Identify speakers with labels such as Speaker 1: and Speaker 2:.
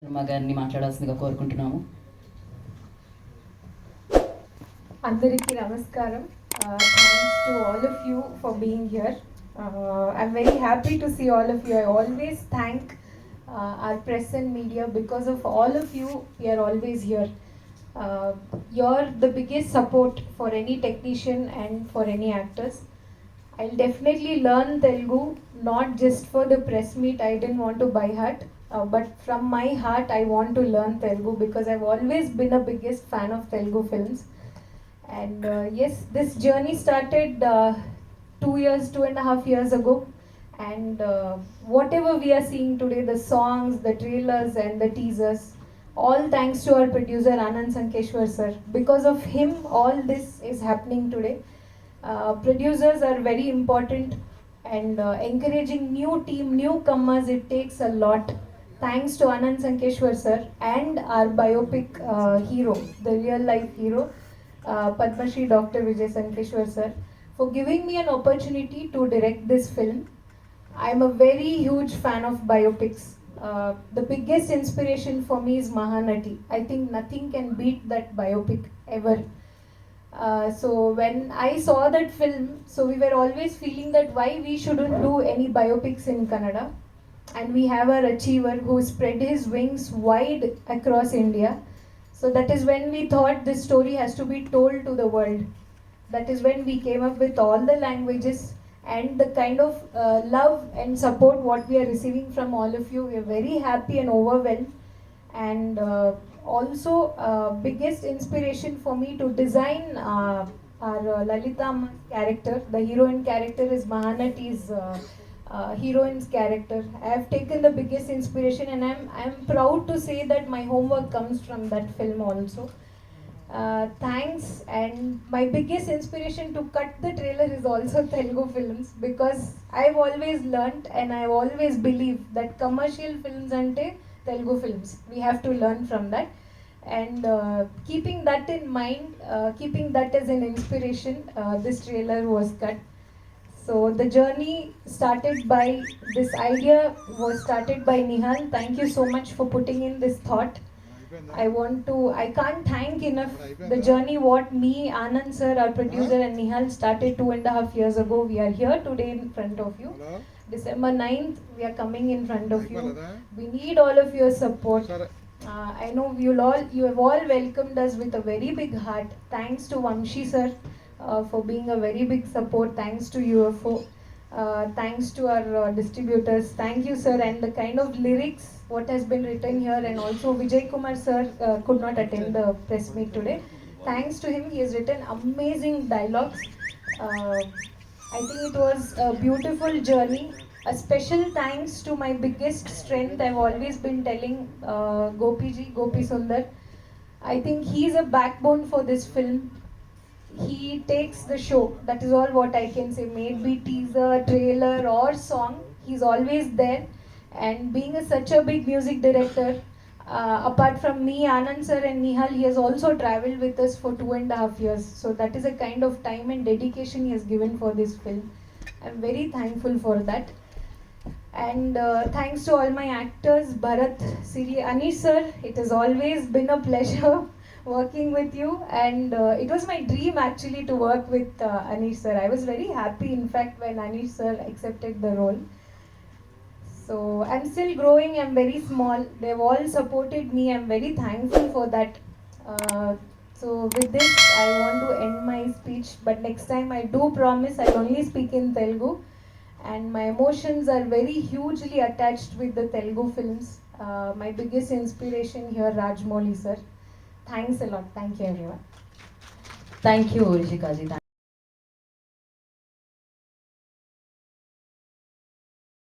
Speaker 1: sharma గారిని మాట్లాడాల్సిందిగా కోరుకుంటున్నాము.
Speaker 2: Andariki Namaskaram. Thanks to all of you for being here. I'm very happy to see all of you. I always thank our press and media. Because of all of you, we are always here. You're the biggest support for any technician and for any actors. I'll definitely learn Telugu, not just for the press meet. I didn't want to by heart, but from my heart, I want to learn Telugu because I've always been a biggest fan of Telugu films. And yes, this journey started 2 years, 2.5 years ago. And whatever we are seeing today, the songs, the trailers, and the teasers, all thanks to our producer Anand Sankeshwar sir. Because of him, all this is happening today. Producers are very important, and encouraging new team, newcomers, it takes a lot. Thanks to Anand Sankeshwar sir and our biopic hero, the real life hero, Padma Shri Dr. Vijay Sankeshwar sir, for giving me an opportunity to direct this film. I'm a very huge fan of biopics. The biggest inspiration for me is Mahanati. I think nothing can beat that biopic ever. So when I saw that film, so we were always feeling that why we shouldn't do any biopics in Kannada, and we have our achiever who spread his wings wide across India. So that is when we thought this story has to be told to the world. That is when we came up with all the languages and the kind of love and support what we are receiving from all of you. We are very happy and overwhelmed. And also biggest inspiration for me to design our Lalita Amma's character. The heroine character is Mahanati's heroine's character. I have taken the biggest inspiration, and I'm proud to say that my homework comes from that film also. Thanks, and my biggest inspiration to cut the trailer is also Telugu films, because I've always learnt and I've always believed that commercial films ante Telugu films. We have to learn from that, and keeping that in mind, keeping that as an inspiration, this trailer was cut. So the journey started by this idea was started by Nihal. Thank you so much for putting in this thought. I can't thank enough the journey what me, Anand sir, our producer, and Nihal started 2.5 years ago. We are here today in front of you. December 9th, we are coming in front of you. We need all of your support. I know you have all welcomed us with a very big heart. Thanks to Vamshi sir for being a very big support. Thanks to UFO. Thanks to our distributors. Thank you, sir. And the kind of lyrics what has been written here, and also Vijay Kumar sir could not attend the press meet today. Thanks to him, he has written amazing dialogues. I think it was a beautiful journey. A special thanks to my biggest strength. I've always been telling Gopi Sundar. I think he's a backbone for this film. He takes the show. That is all what I can say. May it be teaser, trailer, or song, he's always there. And being such a big music director, apart from me, Anand sir and Nihal, he has also traveled with us for 2.5 years. So that is a kind of time and dedication he has given for this film. I'm very thankful for that. And thanks to all my actors, Bharat, Siri, Anish sir. It has always been a pleasure working with you, and it was my dream actually to work with Anish sir. I was very happy, in fact, when Anish sir accepted the role. So I'm still growing. I'm very small. They've all supported me. I'm very thankful for that. Uh, so with this, I want to end my speech. But next time, I do promise I'll only speak in Telugu. And my emotions are very hugely attached with the Telugu films. My biggest inspiration here, Rajmouli sir. Thanks a lot. Thank you, everyone.
Speaker 1: Thank you, Rishika ji.